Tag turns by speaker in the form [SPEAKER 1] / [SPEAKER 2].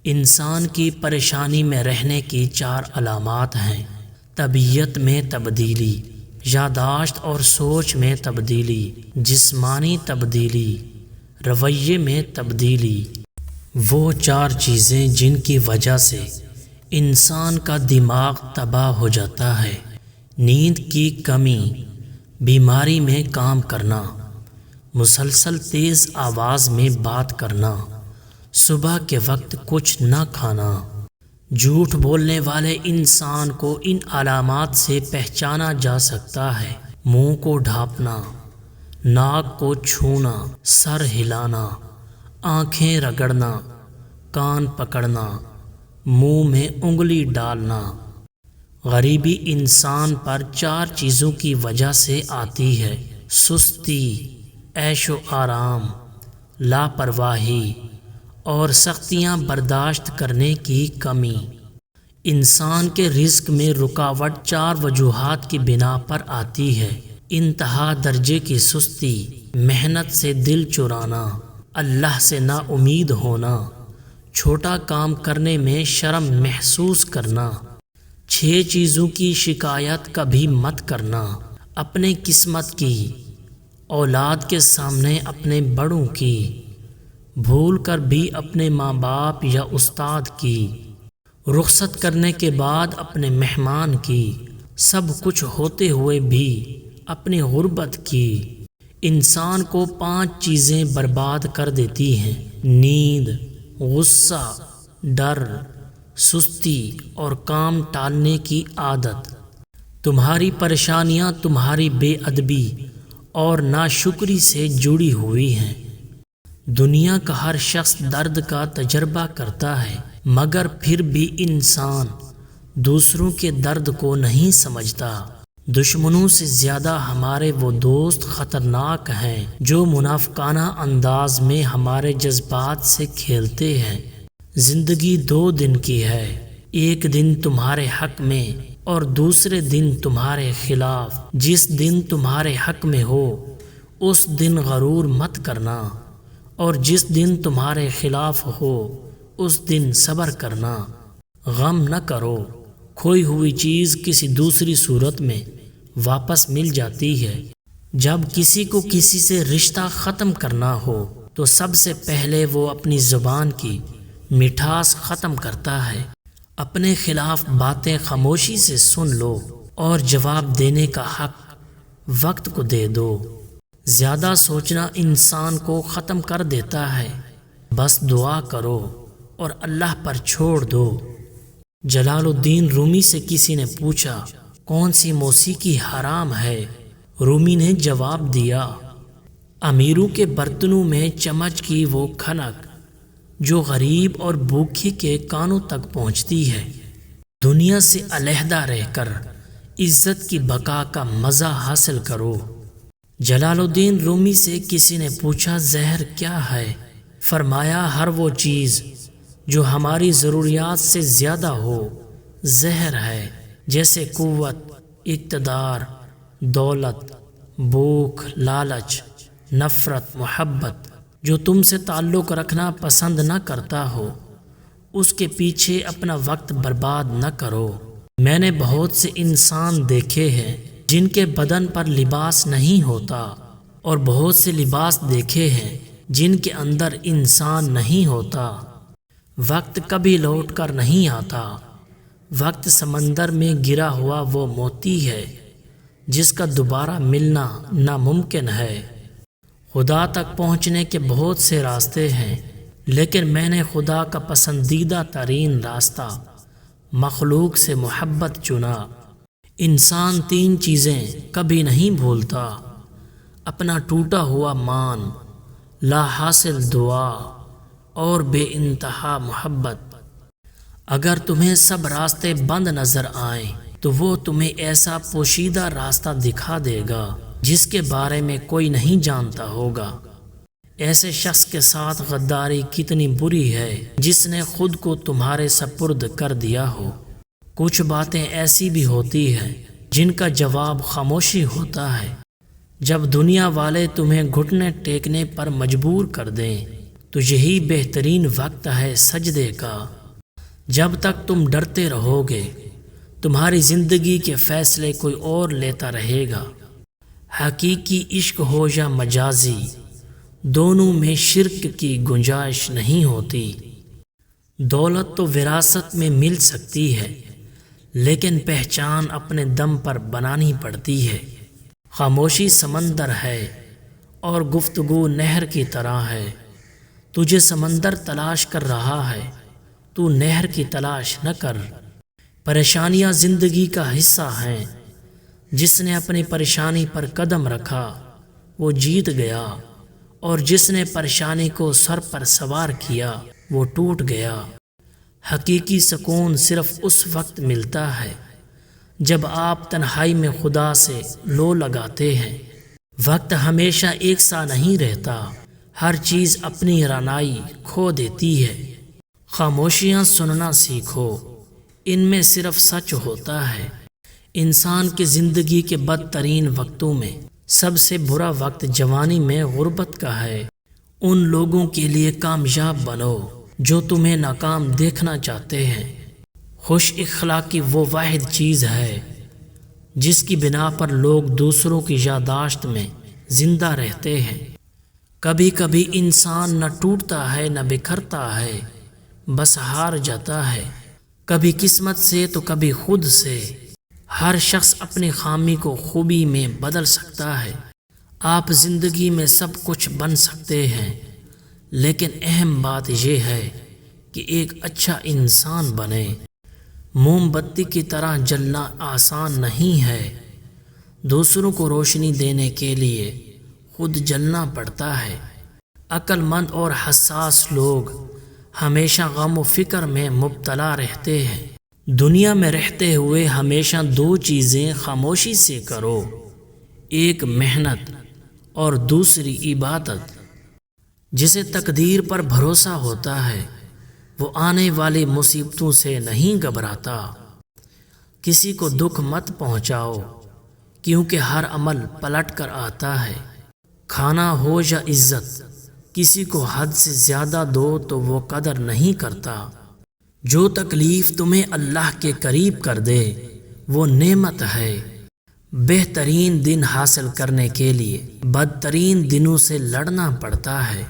[SPEAKER 1] انسان کی پریشانی میں رہنے کی 4 علامات ہیں۔ طبیعت میں تبدیلی، یادداشت اور سوچ میں تبدیلی، جسمانی تبدیلی، رویے میں تبدیلی۔ وہ 4 چیزیں جن کی وجہ سے انسان کا دماغ تباہ ہو جاتا ہے: نیند کی کمی، بیماری میں کام کرنا، مسلسل تیز آواز میں بات کرنا، صبح کے وقت کچھ نہ کھانا۔ جھوٹ بولنے والے انسان کو ان علامات سے پہچانا جا سکتا ہے: منہ کو ڈھانپنا، ناک کو چھونا، سر ہلانا، آنکھیں رگڑنا، کان پکڑنا، منہ میں انگلی ڈالنا۔ غریبی انسان پر 4 چیزوں کی وجہ سے آتی ہے: سستی، عیش و آرام، لاپرواہی اور سختیاں برداشت کرنے کی کمی۔ انسان کے رزق میں رکاوٹ 4 وجوہات کی بنا پر آتی ہے: انتہا درجے کی سستی، محنت سے دل چرانا، اللہ سے نا امید ہونا، چھوٹا کام کرنے میں شرم محسوس کرنا۔ 6 چیزوں کی شکایت کبھی مت کرنا: اپنے قسمت کی، اولاد کے سامنے اپنے بڑوں کی، بھول کر بھی اپنے ماں باپ یا استاد کی، رخصت کرنے کے بعد اپنے مہمان کی، سب کچھ ہوتے ہوئے بھی اپنی غربت کی۔ انسان کو 5 چیزیں برباد کر دیتی ہیں: نیند، غصہ، ڈر، سستی اور کام ٹالنے کی عادت۔ تمہاری پریشانیاں تمہاری بے ادبی اور ناشکری سے جڑی ہوئی ہیں۔ دنیا کا ہر شخص درد کا تجربہ کرتا ہے، مگر پھر بھی انسان دوسروں کے درد کو نہیں سمجھتا۔ دشمنوں سے زیادہ ہمارے وہ دوست خطرناک ہیں جو منافقانہ انداز میں ہمارے جذبات سے کھیلتے ہیں۔ زندگی 2 دن کی ہے، ایک دن تمہارے حق میں اور دوسرے دن تمہارے خلاف۔ جس دن تمہارے حق میں ہو اس دن غرور مت کرنا، اور جس دن تمہارے خلاف ہو اس دن صبر کرنا۔ غم نہ کرو، کھوئی ہوئی چیز کسی دوسری صورت میں واپس مل جاتی ہے۔ جب کسی کو کسی سے رشتہ ختم کرنا ہو تو سب سے پہلے وہ اپنی زبان کی مٹھاس ختم کرتا ہے۔ اپنے خلاف باتیں خاموشی سے سن لو اور جواب دینے کا حق وقت کو دے دو۔ زیادہ سوچنا انسان کو ختم کر دیتا ہے، بس دعا کرو اور اللہ پر چھوڑ دو۔ جلال الدین رومی سے کسی نے پوچھا، کون سی موسیقی حرام ہے؟ رومی نے جواب دیا، امیروں کے برتنوں میں چمچ کی وہ کھنک جو غریب اور بھوکے کے کانوں تک پہنچتی ہے۔ دنیا سے علیحدہ رہ کر عزت کی بقا کا مزہ حاصل کرو۔ جلال الدین رومی سے کسی نے پوچھا، زہر کیا ہے؟ فرمایا، ہر وہ چیز جو ہماری ضروریات سے زیادہ ہو زہر ہے، جیسے قوت، اقتدار، دولت، بھوک، لالچ، نفرت، محبت۔ جو تم سے تعلق رکھنا پسند نہ کرتا ہو اس کے پیچھے اپنا وقت برباد نہ کرو۔ میں نے بہت سے انسان دیکھے ہیں جن کے بدن پر لباس نہیں ہوتا، اور بہت سے لباس دیکھے ہیں جن کے اندر انسان نہیں ہوتا۔ وقت کبھی لوٹ کر نہیں آتا۔ وقت سمندر میں گرا ہوا وہ موتی ہے جس کا دوبارہ ملنا ناممکن ہے۔ خدا تک پہنچنے کے بہت سے راستے ہیں، لیکن میں نے خدا کا پسندیدہ ترین راستہ مخلوق سے محبت چنا۔ انسان 3 چیزیں کبھی نہیں بھولتا: اپنا ٹوٹا ہوا مان، لا حاصل دعا اور بے انتہا محبت۔ اگر تمہیں سب راستے بند نظر آئیں تو وہ تمہیں ایسا پوشیدہ راستہ دکھا دے گا جس کے بارے میں کوئی نہیں جانتا ہوگا۔ ایسے شخص کے ساتھ غداری کتنی بری ہے جس نے خود کو تمہارے سپرد کر دیا ہو۔ کچھ باتیں ایسی بھی ہوتی ہیں جن کا جواب خاموشی ہوتا ہے۔ جب دنیا والے تمہیں گھٹنے ٹیکنے پر مجبور کر دیں تو یہی بہترین وقت ہے سجدے کا۔ جب تک تم ڈرتے رہو گے تمہاری زندگی کے فیصلے کوئی اور لیتا رہے گا۔ حقیقی عشق ہو یا مجازی، دونوں میں شرک کی گنجائش نہیں ہوتی۔ دولت تو وراثت میں مل سکتی ہے، لیکن پہچان اپنے دم پر بنانی پڑتی ہے۔ خاموشی سمندر ہے اور گفتگو نہر کی طرح ہے۔ تجھے سمندر تلاش کر رہا ہے، تو نہر کی تلاش نہ کر۔ پریشانیاں زندگی کا حصہ ہیں، جس نے اپنی پریشانی پر قدم رکھا وہ جیت گیا، اور جس نے پریشانی کو سر پر سوار کیا وہ ٹوٹ گیا۔ حقیقی سکون صرف اس وقت ملتا ہے جب آپ تنہائی میں خدا سے لو لگاتے ہیں۔ وقت ہمیشہ ایک سا نہیں رہتا، ہر چیز اپنی رانائی کھو دیتی ہے۔ خاموشیاں سننا سیکھو، ان میں صرف سچ ہوتا ہے۔ انسان کی زندگی کے بدترین وقتوں میں سب سے برا وقت جوانی میں غربت کا ہے۔ ان لوگوں کے لیے کامیاب بنو جو تمہیں ناکام دیکھنا چاہتے ہیں۔ خوش اخلاقی وہ واحد چیز ہے جس کی بنا پر لوگ دوسروں کی یادداشت میں زندہ رہتے ہیں۔ کبھی کبھی انسان نہ ٹوٹتا ہے نہ بکھرتا ہے، بس ہار جاتا ہے، کبھی قسمت سے تو کبھی خود سے۔ ہر شخص اپنی خامی کو خوبی میں بدل سکتا ہے۔ آپ زندگی میں سب کچھ بن سکتے ہیں، لیکن اہم بات یہ ہے کہ ایک اچھا انسان بنے۔ موم بتی کی طرح جلنا آسان نہیں ہے، دوسروں کو روشنی دینے کے لیے خود جلنا پڑتا ہے۔ عقل مند اور حساس لوگ ہمیشہ غم و فکر میں مبتلا رہتے ہیں۔ دنیا میں رہتے ہوئے ہمیشہ دو چیزیں خاموشی سے کرو، ایک محنت اور دوسری عبادت۔ جسے تقدیر پر بھروسہ ہوتا ہے وہ آنے والی مصیبتوں سے نہیں گھبراتا۔ کسی کو دکھ مت پہنچاؤ، کیونکہ ہر عمل پلٹ کر آتا ہے۔ کھانا ہو یا عزت، کسی کو حد سے زیادہ دو تو وہ قدر نہیں کرتا۔ جو تکلیف تمہیں اللہ کے قریب کر دے وہ نعمت ہے۔ بہترین دن حاصل کرنے کے لیے بدترین دنوں سے لڑنا پڑتا ہے۔